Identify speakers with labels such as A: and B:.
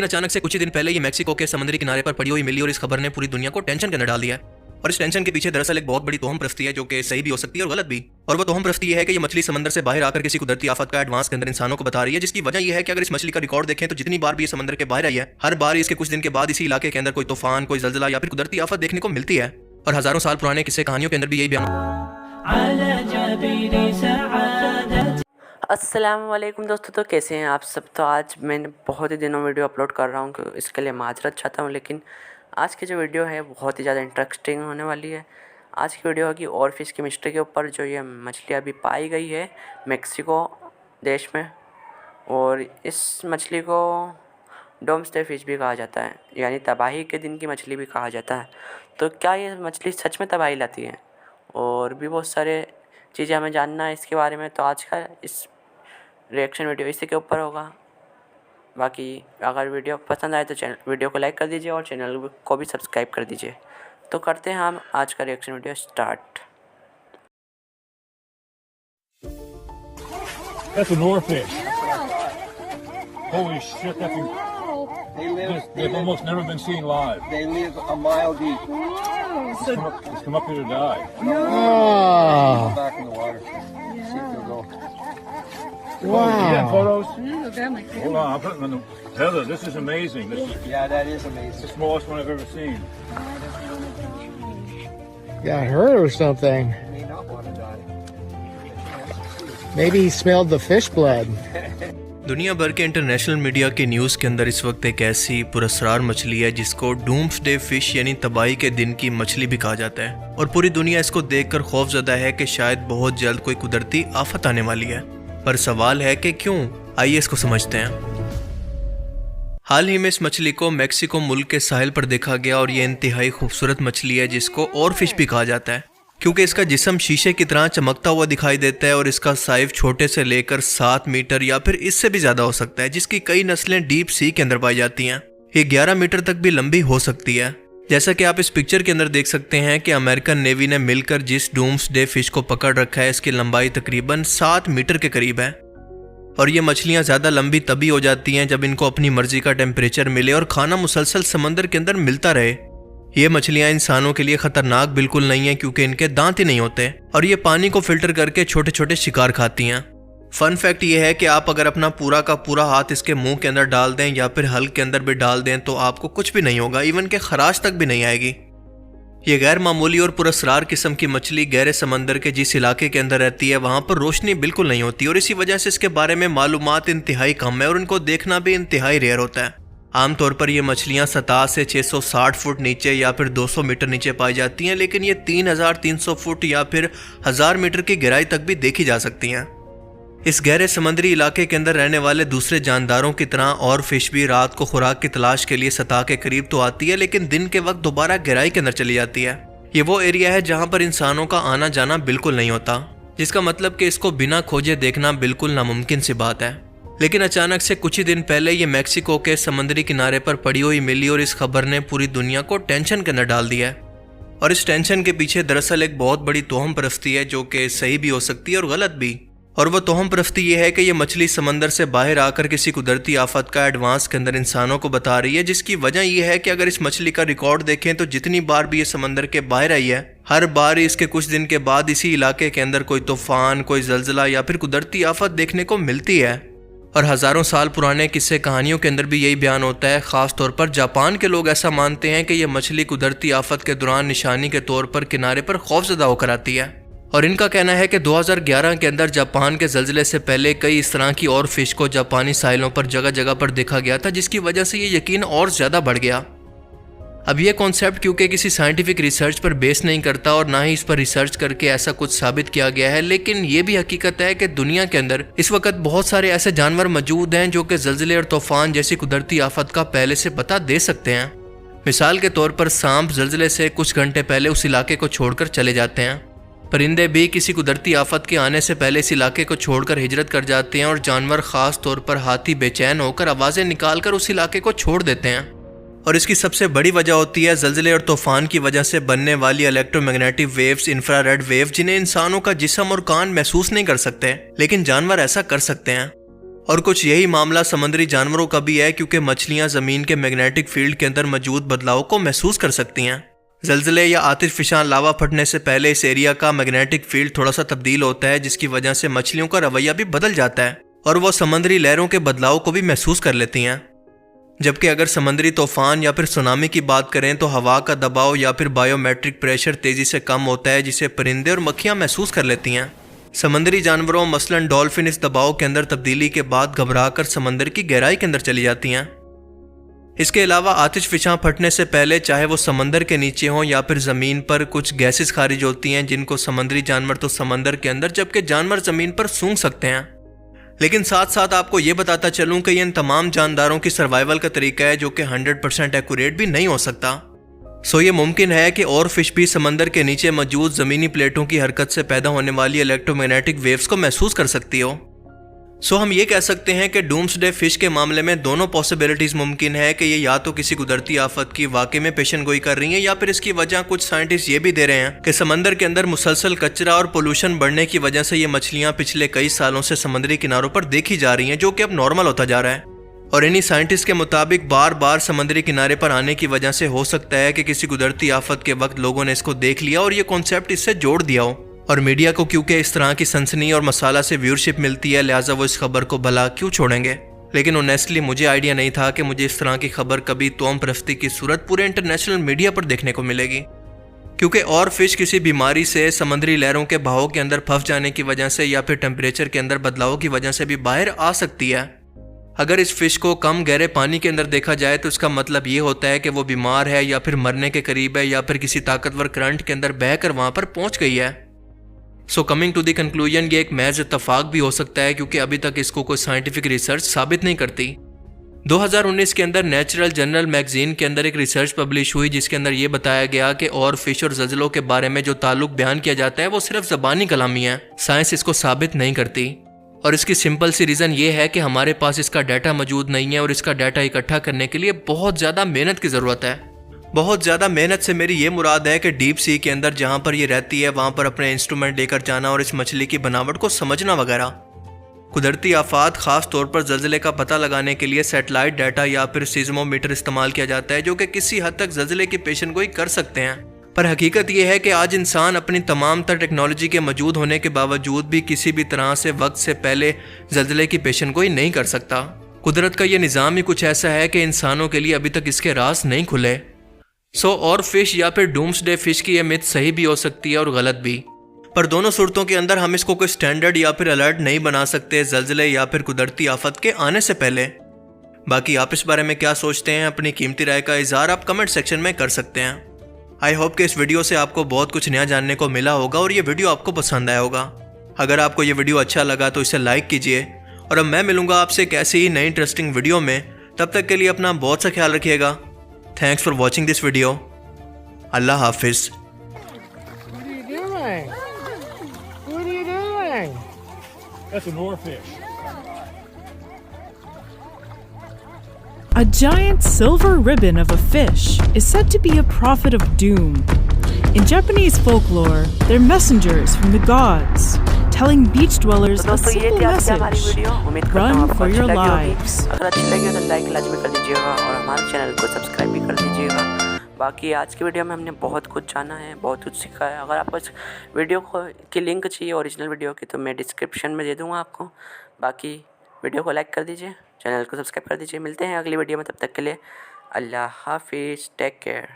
A: अचानक से कुछ ही दिन पहले ये मैक्सिको के समुद्री किनारे पर पड़ी हुई मिली और इस खबर ने पूरी दुनिया को टेंशन के अंदर डाल दिया है। और इस टेंशन के पीछे दरअसल एक बहुत बड़ी तोहम प्रस्ती है जो कि सही भी हो सकती है और गलत भी। और वो तोहम प्रस्ती ये है कि ये मछली समंदर से बाहर आकर किसी कुदरती आफत का एडवांस के अंदर इंसानों को बता रही है, जिसकी वजह यह है कि अगर इस मछली का रिकॉर्ड देखें तो जितनी बार भी ये समंदर के बाहर आई है, हर बार इसके कुछ दिन के बाद इसी इलाके के अंदर कोई तूफान, कोई जल्जला या फिर कुदरती आफत देखने को मिलती है। और हजारों साल पुराने किस्से कहानियों के अंदर भी यही बयान।
B: अस्सलाम वालेकुम दोस्तों, तो कैसे हैं आप सब। तो आज मैंने बहुत ही दिनों वीडियो अपलोड कर रहा हूँ, इसके लिए माजरत चाहता हूँ, लेकिन आज की जो वीडियो है बहुत ही ज़्यादा इंटरेस्टिंग होने वाली है। आज की वीडियो होगी और फिश की मिस्ट्री के ऊपर, जो ये मछली अभी पाई गई है मेक्सिको देश में। और इस मछली को डोम्सडे फिश भी कहा जाता है, यानी तबाही के दिन की मछली भी कहा जाता है। तो क्या ये मछली सच में तबाही लाती है, और भी बहुत सारे चीज़ें हमें जानना है इसके बारे में। तो आज का इस रिएक्शन वीडियो इसी के ऊपर होगा। बाकी अगर वीडियो पसंद आए तो वीडियो को लाइक कर दीजिए और चैनल को भी सब्सक्राइब कर दीजिए। तो करते हैं हम आज का reaction video start.
C: That's an oarfish. Holy shit, that's they've almost never been seen live.
D: They live a mile deep.
C: It's come up here to die.
D: Go back in the water. See if they'll go.
C: You got photos?
E: Okay, I'm like,
C: Hold on, I'll put them on the Heather, this is amazing. This is
D: Yeah, that is
C: the
D: amazing.
C: smallest one I've ever seen.
F: Got hurt or something.
D: They may not want to die.
F: Maybe he smelled the fish blood.
A: दुनिया भर के international media के news के अंदर इस वक्त एक ऐसी पुरस्कार मछली है जिसको डूम्सडे फिश यानी तबाही के दिन की मछली भी कहा जाता है। और पूरी दुनिया इसको देखकर खौफजदा है कि शायद बहुत जल्द कोई कुदरती आफत आने वाली है। पर सवाल है कि क्यों, आइए इसको समझते हैं। हाल ही में इस मछली को मैक्सिको मुल्क के साहिल पर देखा गया और ये इंतहाई खूबसूरत मछली है जिसको और फिश भी कहा जाता है, क्योंकि इसका जिस्म शीशे की तरह चमकता हुआ दिखाई देता है और इसका साइज छोटे से लेकर 7 मीटर या फिर इससे भी ज्यादा हो सकता है, जिसकी कई नस्लें डीप सी के अंदर पाई जाती हैं। ये 11 मीटर तक भी लंबी हो सकती है। जैसा कि आप इस पिक्चर के अंदर देख सकते हैं कि अमेरिकन नेवी ने मिलकर जिस डूम्सडे फिश को पकड़ रखा है, इसकी लंबाई तकरीबन 7 मीटर के करीब है। और ये मछलियां ज़्यादा लंबी तभी हो जाती हैं जब इनको अपनी मर्जी का टेम्परेचर मिले और खाना मुसलसल समंदर के अंदर मिलता रहे। ये मछलियां इंसानों के लिए खतरनाक बिल्कुल नहीं है, क्योंकि इनके दांत ही नहीं होते और ये पानी को फिल्टर करके छोटे छोटे शिकार खाती हैं। फन फैक्ट ये है कि आप अगर अपना पूरा का पूरा हाथ इसके मुंह के अंदर डाल दें या फिर हल्क के अंदर भी डाल दें तो आपको कुछ भी नहीं होगा, इवन के खराश तक भी नहीं आएगी। ये गैर मामूली और पुरस्कार किस्म की मछली गहरे समंदर के जिस इलाके के अंदर रहती है वहां पर रोशनी बिल्कुल नहीं होती और इसी वजह से इसके बारे में मालूमात इंतहाई कम है और इनको देखना भी इंतहाई रेयर होता है। आमतौर पर ये मछलियां सतह से 660 फुट नीचे या फिर 200 मीटर नीचे पाई जाती हैं, लेकिन ये 3300 फुट या फिर 1000 मीटर की गहराई तक भी देखी जा सकती हैं। इस गहरे समुद्री इलाके के अंदर रहने वाले दूसरे जानदारों की तरह और फिश भी रात को खुराक की तलाश के लिए सतह के करीब तो आती है, लेकिन दिन के वक्त दोबारा गहराई के अंदर चली जाती है। ये वो एरिया है जहां पर इंसानों का आना जाना बिल्कुल नहीं होता, जिसका मतलब कि इसको बिना खोजे देखना बिल्कुल नामुमकिन सी बात है। लेकिन अचानक से कुछ ही दिन पहले ये मैक्सिको के समुद्री किनारे पर पड़ी हुई मिली और इस खबर ने पूरी दुनिया को टेंशन के अंदर डाल दिया है। और इस टेंशन के पीछे दरअसल एक बहुत बड़ी तोहम परस्ती है जो कि सही भी हो सकती है और गलत भी। और वो तोहम परस्ती ये है कि ये मछली समंदर से बाहर आकर किसी कुदरती आफत का एडवांस के अंदर इंसानों को बता रही है, जिसकी वजह यह है कि अगर इस मछली का रिकॉर्ड देखें तो जितनी बार भी ये समंदर के बाहर आई है, हर बार इसके कुछ दिन के बाद इसी इलाके के अंदर कोई तूफान, कोई जल्जला या फिर कुदरती आफत देखने को मिलती है। और हजारों साल पुराने किस्से कहानियों के अंदर भी यही बयान होता है। खास तौर पर जापान के लोग ऐसा मानते हैं कि यह मछली कुदरती आफत के दौरान निशानी के तौर पर किनारे पर खौफजदा होकर आती है। और इनका कहना है कि 2011 के अंदर जापान के जल्जले से पहले कई इस तरह की और फिश को जापानी साहिलों पर जगह जगह पर देखा गया था, जिसकी वजह से ये यकीन और ज्यादा बढ़ गया। अब ये कॉन्सेप्ट क्योंकि किसी साइंटिफिक रिसर्च पर बेस नहीं करता और ना ही इस पर रिसर्च करके ऐसा कुछ साबित किया गया है, लेकिन ये भी हकीकत है कि दुनिया के अंदर इस वक्त बहुत सारे ऐसे जानवर मौजूद हैं जो कि जल्जले और तूफान जैसी कुदरती आफत का पहले से पता दे सकते हैं। मिसाल के तौर पर सांप जल्जले से कुछ घंटे पहले उस इलाके को छोड़कर चले जाते हैं। परिंदे भी किसी कुदरती आफत के आने से पहले इस इलाके को छोड़कर हिजरत कर जाते हैं और जानवर खास तौर पर हाथी बेचैन होकर आवाजें निकालकर उस इलाके को छोड़ देते हैं। और इसकी सबसे बड़ी वजह होती है जल्जले और तूफान की वजह से बनने वाली इलेक्ट्रोमैग्नेटिक वेव्स, इंफ्रारेड वेव, जिन्हें इंसानों का जिस्म और कान महसूस नहीं कर सकते, लेकिन जानवर ऐसा कर सकते हैं। और कुछ यही मामला समुद्री जानवरों का भी है, क्योंकि मछलियां ज़मीन के मैग्नेटिक फील्ड के अंदर मौजूद बदलाव को महसूस कर सकती हैं। ज़लज़ले या आतिशफ़िशां लावा फटने से पहले इस एरिया का मैग्नेटिक फील्ड थोड़ा सा तब्दील होता है, जिसकी वजह से मछलियों का रवैया भी बदल जाता है और वो समुद्री लहरों के बदलाव को भी महसूस कर लेती हैं। जबकि अगर समुद्री तूफान या फिर सुनामी की बात करें तो हवा का दबाव या फिर बायोमेट्रिक प्रेशर तेज़ी से कम होता है, जिसे परिंदे और मक्खियाँ महसूस कर लेती हैं। समुद्री जानवरों मसलन डॉल्फिन इस दबाव के अंदर तब्दीली के बाद घबराकर समंदर की गहराई के अंदर चली जाती हैं। इसके अलावा आतिशफ़िशां फटने से पहले चाहे वो समंदर के नीचे हों या फिर ज़मीन पर, कुछ गैसेस खारिज होती हैं जिनको समुद्री जानवर तो समंदर के अंदर जबकि जानवर ज़मीन पर सूंघ सकते हैं। लेकिन साथ साथ आपको ये बताता चलूँ कि इन तमाम जानदारों की सर्वाइवल का तरीका है जो कि 100% एक्यूरेट भी नहीं हो सकता। सो ये मुमकिन है कि और फिश भी समंदर के नीचे मौजूद ज़मीनी प्लेटों की हरकत से पैदा होने वाली इलेक्ट्रोमैग्नेटिक वेव्स को महसूस कर सकती हो। सो हम ये कह सकते हैं कि डूम्सडे फिश के मामले में दोनों पॉसिबिलिटीज़ मुमकिन है कि ये या तो किसी कुदरती आफत की वाकई में पेशन गोई कर रही हैं या फिर इसकी वजह कुछ साइंटिस्ट ये भी दे रहे हैं कि समंदर के अंदर मुसलसल कचरा और पोल्यूशन बढ़ने की वजह से ये मछलियाँ पिछले कई सालों से समुद्री किनारों पर देखी जा रही हैं, जो कि अब नॉर्मल होता जा रहा है। और इन्हीं साइंटिस्ट के मुताबिक बार बार समुद्री किनारे पर आने की वजह से हो सकता है कि किसी कुदरती आफत के वक्त लोगों ने इसको देख लिया और ये कॉन्सेप्ट इससे जोड़ दिया हो। और मीडिया को क्योंकि इस तरह की सनसनी और मसाला से व्यूअरशिप मिलती है, लिहाजा वो इस खबर को भला क्यों छोड़ेंगे। लेकिन ऑनेस्टली मुझे आइडिया नहीं था कि मुझे इस तरह की खबर कभी तौम परस्ती की सूरत पूरे इंटरनेशनल मीडिया पर देखने को मिलेगी। क्योंकि और फिश किसी बीमारी से, समुद्री लहरों के बहाव के अंदर फंस जाने की वजह से या फिर टेम्परेचर के अंदर बदलाव की वजह से भी बाहर आ सकती है। अगर इस फिश को कम गहरे पानी के अंदर देखा जाए तो इसका मतलब ये होता है कि वो बीमार है या फिर मरने के करीब है या फिर किसी ताकतवर करंट के अंदर बहकर वहां पर पहुंच गई है। So coming to the conclusion, ये एक महज इत्तफाक भी हो सकता है क्योंकि अभी तक इसको कोई साइंटिफिक रिसर्च साबित नहीं करती। 2019 के अंदर नेचुरल जर्नल मैगजीन के अंदर एक रिसर्च पब्लिश हुई जिसके अंदर ये बताया गया कि और फिश और ज़लज़लों के बारे में जो ताल्लुक बयान किया जाता है वो सिर्फ ज़बानी कलामी है, साइंस इसको साबित नहीं करती। और इसकी सिंपल सी रीज़न ये है कि हमारे पास इसका डाटा मौजूद नहीं है और इसका डाटा इकट्ठा करने के लिए बहुत ज़्यादा मेहनत की ज़रूरत है। बहुत ज़्यादा मेहनत से मेरी ये मुराद है कि डीप सी के अंदर जहाँ पर ये रहती है वहाँ पर अपने इंस्ट्रूमेंट लेकर जाना और इस मछली की बनावट को समझना वगैरह। कुदरती आफात ख़ास तौर पर ज़लज़ले का पता लगाने के लिए सैटेलाइट डाटा या फिर सीज़मोमीटर इस्तेमाल किया जाता है जो कि किसी हद तक ज़लज़ले की पेशन गोई कर सकते हैं। पर हकीकत यह है कि आज इंसान अपनी तमाम तर टेक्नोलॉजी के मौजूद होने के बावजूद भी किसी भी तरह से वक्त से पहले ज़लज़ले की पेशन गोई नहीं कर सकता। कुदरत का यह निज़ाम ही कुछ ऐसा है कि इंसानों के लिए अभी तक इसके राज नहीं खुले। सो और फिश या फिर डूम्सडे फिश की यह मिथ सही भी हो सकती है और गलत भी, पर दोनों सूरतों के अंदर हम इसको कोई स्टैंडर्ड या फिर अलर्ट नहीं बना सकते ज़लज़ले या फिर कुदरती आफत के आने से पहले। बाकी आप इस बारे में क्या सोचते हैं, अपनी कीमती राय का इज़हार आप कमेंट सेक्शन में कर सकते हैं। आई होप कि इस वीडियो से आपको बहुत कुछ नया जानने को मिला होगा और ये वीडियो आपको पसंद आया होगा। अगर आपको ये वीडियो अच्छा लगा तो इसे लाइक कीजिए और अब मैं मिलूंगा आपसे एक ऐसी ही नई इंटरेस्टिंग वीडियो में। तब तक के लिए अपना बहुत सा ख्याल रखिएगा। Thanks for watching this video. अल्लाह हाफिज़।
F: What are you doing? What are you doing?
C: That's an oarfish.
E: A giant silver ribbon of a fish is said to be a prophet of doom. In Japanese folklore, they're messengers from the gods, telling beach dwellers a
B: दोस्तों ये
E: simple
B: थी आज की हमारी
E: message:
B: video. उम्मीद करता हूँ
E: run
B: आपको
E: for
B: अच्छी
E: your
B: लगी होगी।
E: lives.
B: अगर अच्छी लगी हो तो लाइक लाजमी कर दीजिएगा और हमारे चैनल को सब्सक्राइब भी कर दीजिएगा। बाकी आज की वीडियो में हमने बहुत कुछ जाना है, बहुत कुछ सीखा है। अगर आपको इस वीडियो की लिंक चाहिए ओरिजिनल वीडियो की तो मैं डिस्क्रिप्शन में दे दूँगा आपको। बाकी वीडियो को लाइक कर दीजिए, चैनल को सब्सक्राइब कर दीजिए। मिलते हैं अगली वीडियो में, तब तक के लिए अल्लाह हाफिज़, टेक केयर।